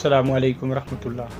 अस्सलामु अलैकुम रहमतुल्लाह।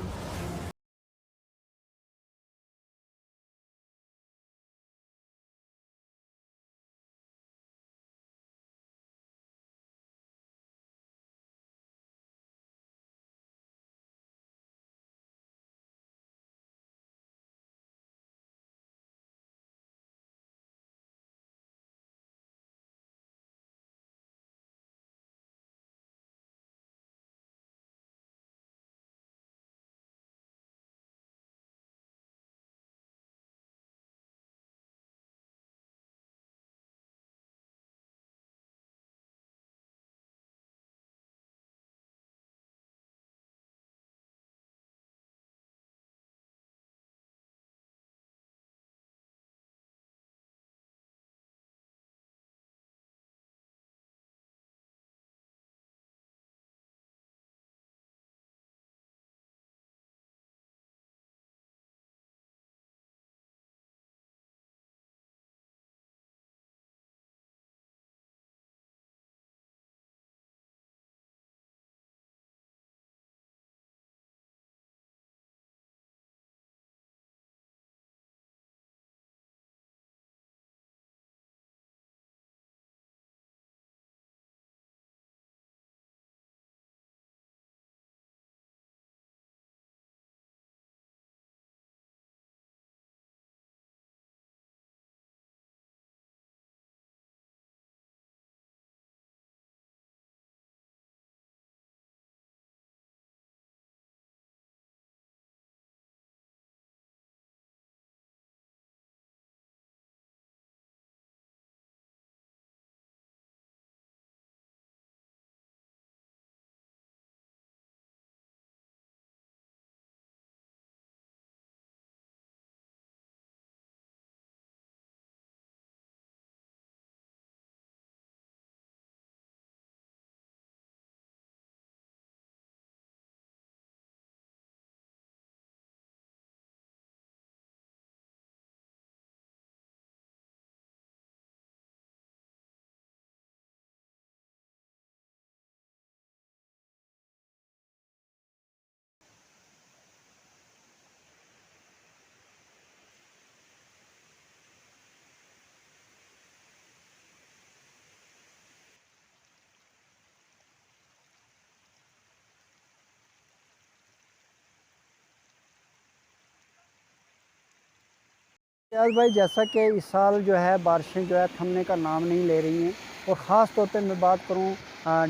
यार भाई, जैसा कि इस साल जो है बारिशें जो है थमने का नाम नहीं ले रही हैं। और ख़ास तौर पे मैं बात करूँ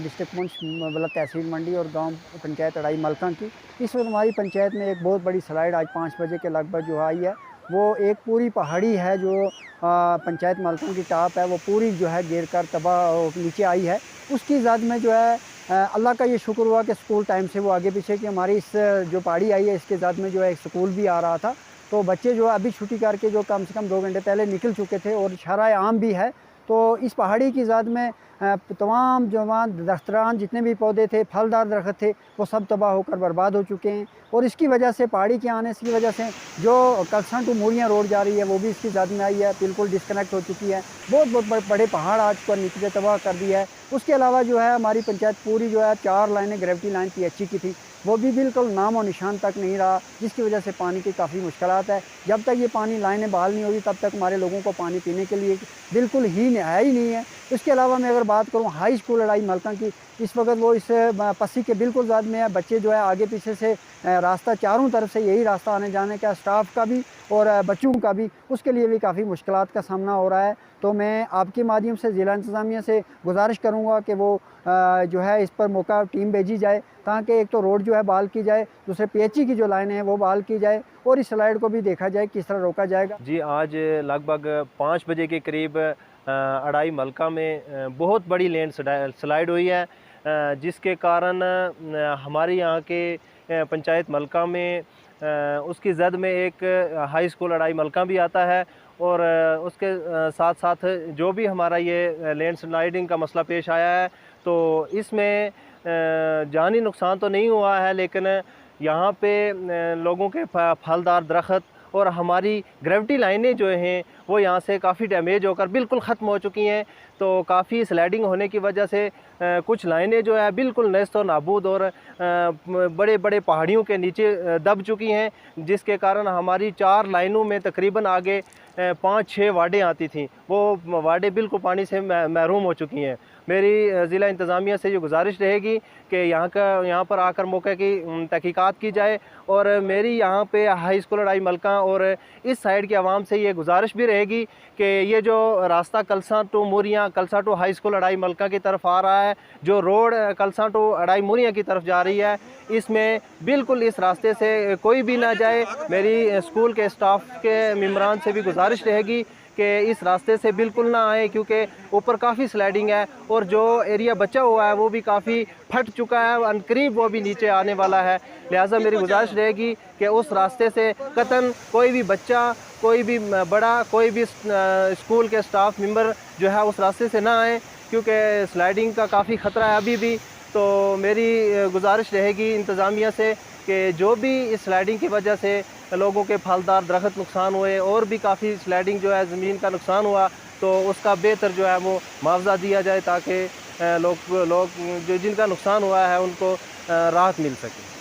डिस्ट्रिक्ट पुंछ मतलब तहसील मंडी और गांव पंचायत अड़ाई मलका की। इस वक्त हमारी पंचायत में एक बहुत बड़ी स्लाइड आज 5 बजे के लगभग जो आई है। वो एक पूरी पहाड़ी है जो पंचायत मलका की टॉप है, वो पूरी जो है गिर कर तबाह नीचे आई है। उसकी ज़द में जो है अल्लाह का ये शुक्र हुआ कि स्कूल टाइम से वो आगे पीछे की हमारी इस जो पहाड़ी आई है इसके ज़द में जो है एक स्कूल भी आ रहा था। तो बच्चे जो अभी छुट्टी करके जो कम से कम 2 घंटे पहले निकल चुके थे और शराय आम भी है। तो इस पहाड़ी की ज़द में तमाम जवान दस्तरान जितने भी पौधे थे, फलदार दरख्त थे, वो सब तबाह होकर बर्बाद हो चुके हैं। और इसकी वजह से पहाड़ी के आने की वजह से जो कलसन टू मूरियाँ रोड जा रही है वो भी इसकी ज़द में आई है, बिल्कुल डिस्कनेक्ट हो चुकी है। बहुत बहुत बड़े पहाड़ आज पर नीचे तबाह कर दिया है। उसके अलावा जो है हमारी पंचायत पूरी जो है 4 लाइनें ग्रेविटी लाइन पीएचई की थी, वो भी बिल्कुल नामो निशान तक नहीं रहा, जिसकी वजह से पानी की काफ़ी मुश्किलात है। जब तक ये पानी लाइनें बहाल नहीं होगी तब तक हमारे लोगों को पानी पीने के लिए बिल्कुल ही है ही नहीं है। इसके अलावा मैं अगर बात करूँ हाई स्कूल अड़ाई मलका की, इस वक्त वो इस पस्सी के बिल्कुल ज़द में है। बच्चे जो है आगे पीछे से रास्ता चारों तरफ से यही रास्ता आने जाने का, स्टाफ का भी और बच्चों का भी, उसके लिए भी काफ़ी मुश्किलात का सामना हो रहा है। तो मैं आपके माध्यम से ज़िला इंतज़ामिया से गुजारिश करूँगा कि वो जो है इस पर मौका टीम भेजी जाए, ताकि एक तो रोड जो है बहाल की जाए, दूसरे पीएचई की जो लाइनें हैं वो बहाल की जाए और इस स्लाइड को भी देखा जाए किस तरह रोका जाएगा। जी, आज लगभग 5 बजे के करीब अड़ाई मलका में बहुत बड़ी लैंड स्लाइड हुई है, जिसके कारण हमारे यहाँ के पंचायत मलका में उसकी ज़द में एक हाई स्कूल अड़ाई मलका भी आता है। और उसके साथ साथ जो भी हमारा ये लैंड स्लाइडिंग का मसला पेश आया है, तो इसमें जानी नुकसान तो नहीं हुआ है, लेकिन यहाँ पे लोगों के फलदार दरख्त और हमारी ग्रेविटी लाइनें जो हैं वो यहाँ से काफ़ी डैमेज होकर बिल्कुल ख़त्म हो चुकी हैं। तो काफ़ी स्लाइडिंग होने की वजह से कुछ लाइनें जो है बिल्कुल नेस्त और नाबूद और बड़े बड़े पहाड़ियों के नीचे दब चुकी हैं, जिसके कारण हमारी 4 लाइनों में तकरीबन आगे 5-6 वार्डें आती थी, वो वार्डें बिल्कुल पानी से महरूम हो चुकी हैं। मेरी ज़िला इंतज़ामिया से ये गुजारिश रहेगी कि यहाँ पर आकर मौके की तहकीकात की जाए। और मेरी यहाँ पे हाई स्कूल अढ़ाई मलका और इस साइड की आवाम से ये गुजारिश भी रहेगी कि ये जो रास्ता कलसा टू मुरियाँ, कलसा टू हाई स्कूल अढ़ाई मलका की तरफ आ रहा है, जो रोड कलसा टू अढ़ाई मुरियाँ की तरफ जा रही है, इसमें बिल्कुल इस रास्ते से कोई भी ना जाए। मेरी स्कूल के स्टाफ के मेम्बरान से भी गुजारिश रहेगी कि इस रास्ते से बिल्कुल ना आए, क्योंकि ऊपर काफ़ी स्लाइडिंग है और जो एरिया बचा हुआ है वो भी काफ़ी फट चुका है, अनकरीब वो भी नीचे आने वाला है। लिहाजा मेरी गुजारिश रहेगी कि उस रास्ते से कतन कोई भी बच्चा, कोई भी बड़ा, कोई भी स्कूल के स्टाफ मेंबर जो है उस रास्ते से ना आए, क्योंकि स्लाइडिंग का काफ़ी ख़तरा है अभी भी। तो मेरी गुजारिश रहेगी इंतज़ामिया से कि जो भी इस स्लाइडिंग की वजह से लोगों के फलदार दरख्त नुकसान हुए और भी काफ़ी स्लाइडिंग जो है ज़मीन का नुकसान हुआ, तो उसका बेहतर जो है वो मुआवजा दिया जाए, ताकि लोग जो जिनका नुकसान हुआ है उनको राहत मिल सके।